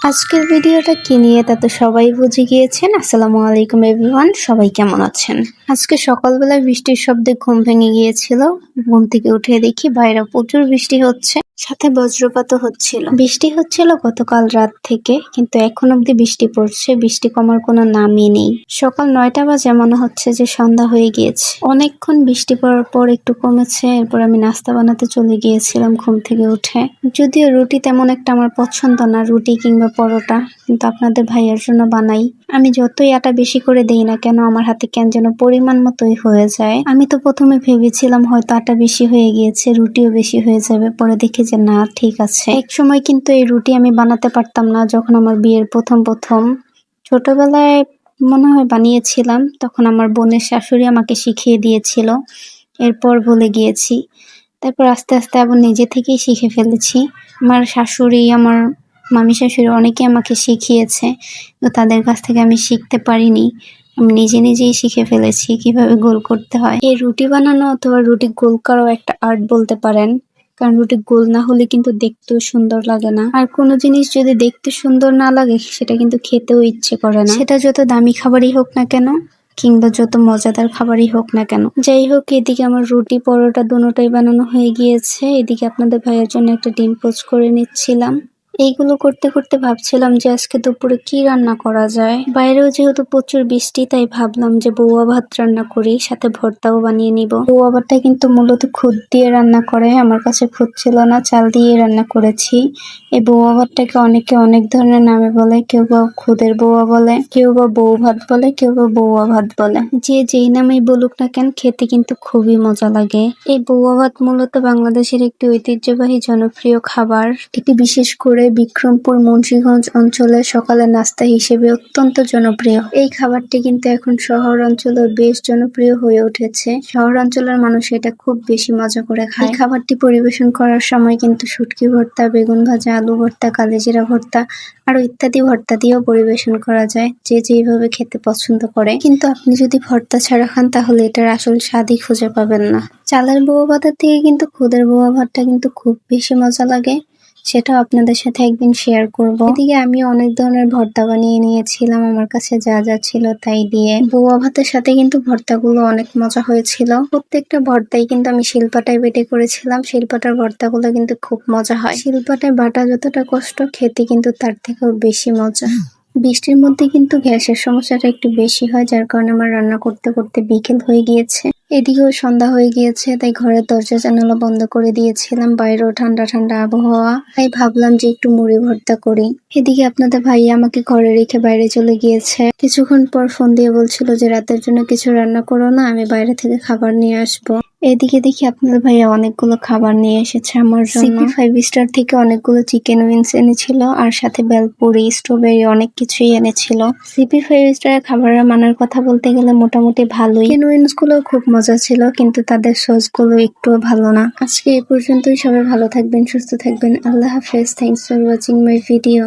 আজকের ভিডিওটা কি নিয়ে তা তো সবাই বুঝে গিয়েছেন। আসসালামু আলাইকুম এভরিওয়ান, সবাই কেমন আছেন? আজকে সকালবেলায় বৃষ্টির শব্দে ঘুম ভেঙে গিয়েছিল। ঘুম থেকে উঠে দেখি বাইরে প্রচুর বৃষ্টি হচ্ছে, সাথে বজ্রপাতও হচ্ছিল। বৃষ্টি হচ্ছিল গতকাল রাত থেকে, কিন্তু এখন অব্দি বৃষ্টি পড়ছে। বৃষ্টি কমার কোনো নামই নেই। সকাল 9টা বাজে, মনে হচ্ছে যে সন্ধ্যা হয়ে গিয়েছে। অনেকক্ষণ বৃষ্টি পড়ার পর একটু কমেছে। এরপর আমি নাস্তা বানাতে চলে গিয়েছিলাম ঘুম থেকে উঠে। যদিও রুটি তেমন একটা আমার পছন্দ না, রুটি কিংবা পরোটা, কিন্তু আপনাদের ভাইয়ের জন্য বানাই। আমি যতই আটা বেশি করে দেই না কেন, আমার হাতে কেন যেন পরিমাণ মতোই হয়ে যায়। আমি তো প্রথমে ভেবেছিলাম হয়তো আটা বেশি হয়ে গিয়েছে, রুটিও বেশি হয়ে যাবে। পরে দেখি যে না, ঠিক আছে। এক সময় কিন্তু এই রুটি আমি বানাতে পারতাম না, যখন আমার বিয়ের প্রথম ছোটবেলায় মনে হয় বানিয়েছিলাম। তখন আমার বোনের শাশুড়ি আমাকে শিখিয়ে দিয়েছিল, এরপর ভুলে গিয়েছি। তারপর আস্তে আস্তে আবার নিজে থেকেই শিখে ফেলেছি। আমার শাশুড়ি, আমার মামি শাশুড়ি অনেকে আমাকে শিখিয়েছে, তো তাদের কাছ থেকে আমি শিখতে পারিনি। আমি নিজে নিজেই শিখে ফেলেছি কিভাবে গোল করতে হয়। এই রুটি বানানো অথবা রুটি গোল করাও একটা আর্ট বলতে পারেন, কারণ রুটি গোল না হলে কিন্তু দেখতেও সুন্দর লাগে না। আর কোনো জিনিস যদি দেখতে সুন্দর না লাগে, সেটা কিন্তু খেতেও ইচ্ছে করে না। সেটা যত দামি খাবারই হোক না কেন, কিংবা যত মজাদার খাবারই হোক না কেন। যাই হোক, এদিকে আমার রুটি পরোটা দুটোটাই বানানো হয়ে গিয়েছে। এদিকে আপনাদের ভাইয়ের জন্য একটা ডিম পোচ করে নিচ্ছিলাম। এইগুলো করতে করতে ভাবছিলাম যে আজকে দুপুরে কি রান্না করা যায়। বাইরেও যেহেতু প্রচুর বৃষ্টি, তাই ভাবলাম যে বউয়া ভাত রান্না করি, সাথে ভর্তাও বানিয়ে নিব। বউয়া ভাতটা কিন্তু মূলত খুদ দিয়ে রান্না করে, আমার কাছে খুদ ছিল না, চাল দিয়ে রান্না করেছি। এই বউয়া ভাতটাকে অনেকে অনেক ধরনের নামে বলে, কেউ বা খুদের বউয়া বলে, কেউ বা বউ ভাত বলে, কেউ বা বউয়া ভাত বলে। যে যেই নামেই বলুক না কেন, খেতে কিন্তু খুবই মজা লাগে। এই বউয়া ভাত মূলত বাংলাদেশের একটি ঐতিহ্যবাহী জনপ্রিয় খাবার। এটি বিশেষ করে বিক্রমপুর, মুন্সিগঞ্জ অঞ্চলে সকালের নাস্তা হিসেবে অত্যন্ত জনপ্রিয়। এই খাবারটি কিন্তু এখন শহর অঞ্চলে বেশ জনপ্রিয় হয়ে উঠেছে। শহর অঞ্চলের মানুষ এটা খুব বেশি মজা করে খায়। এই খাবারটি পরিবেশন করার সময় কিন্তু শুটকি ভর্তা, বেগুন ভাজা, আলু ভর্তা, কালিজিরা ভর্তা আরো ইত্যাদি ভর্তা দিয়েও পরিবেশন করা যায়, যে যেভাবে খেতে পছন্দ করে। কিন্তু আপনি যদি ভর্তা ছাড়া খান, তাহলে এটার আসল স্বাদই খুঁজে পাবেন না। চালের বউয়া ভাতের থেকে কিন্তু খুদের বউয়া ভাতটা কিন্তু খুব বেশি মজা লাগে, সেটাও আপনাদের সাথে একদিন শেয়ার করব। এদিকে আমি অনেক ধরনের ভর্তা বানিয়ে নিয়েছিলাম, আমার কাছে যা যা ছিল তাই দিয়ে। বউয়া ভাতের সাথে কিন্তু ভর্তাগুলো অনেক মজা হয়েছিল। প্রত্যেকটা ভর্তাই কিন্তু আমি শিলপাটায় বেটে করেছিলাম। শিলপাটার ভর্তাগুলো কিন্তু খুব মজা হয়। শিলপাটায় বাটা যতটা কষ্ট, খেতে কিন্তু তার থেকেও বেশি মজা। বৃষ্টির মধ্যে কিন্তু গ্যাসের সমস্যাটা একটু বেশি হয়, যার কারণে আমার রান্না করতে করতে বিকেল হয়ে গিয়েছে। এদিকেও সন্ধ্যা হয়ে গিয়েছে, তাই ঘরের দরজা জানালা বন্ধ করে দিয়েছিলাম। বাইরেও ঠান্ডা ঠান্ডা আবহাওয়া, তাই ভাবলাম যে একটু মুড়ি ভর্তা করি। এদিকে আপনাদের ভাইয়া আমাকে ঘরে রেখে বাইরে চলে গিয়েছে। কিছুক্ষণ পর ফোন দিয়ে বলছিল যে রাতের জন্য কিছু রান্না করো না, আমি বাইরে থেকে খাবার নিয়ে আসবো। এদিকে দেখি আপনাদের ভাইয়া অনেকগুলো খাবার নিয়ে এসেছে আমার জন্য। সিপি 5 স্টার থেকে অনেকগুলো চিকেন উইংস এনেছিল, আর সাথে বেলপুরি, স্ট্রবেরি অনেক কিছুই এনেছিল। সিপি 5 স্টারের খাবারের মানের কথা বলতে গেলে মোটামুটি ভালোই। চিকেন উইংস গুলো খুব মজা ছিল, কিন্তু তাদের সস গুলো একটুও ভালো না। আজকে এই পর্যন্তই। সবাই ভালো থাকবেন, সুস্থ থাকবেন। আল্লাহ হাফেজ। Thanks for watching my video.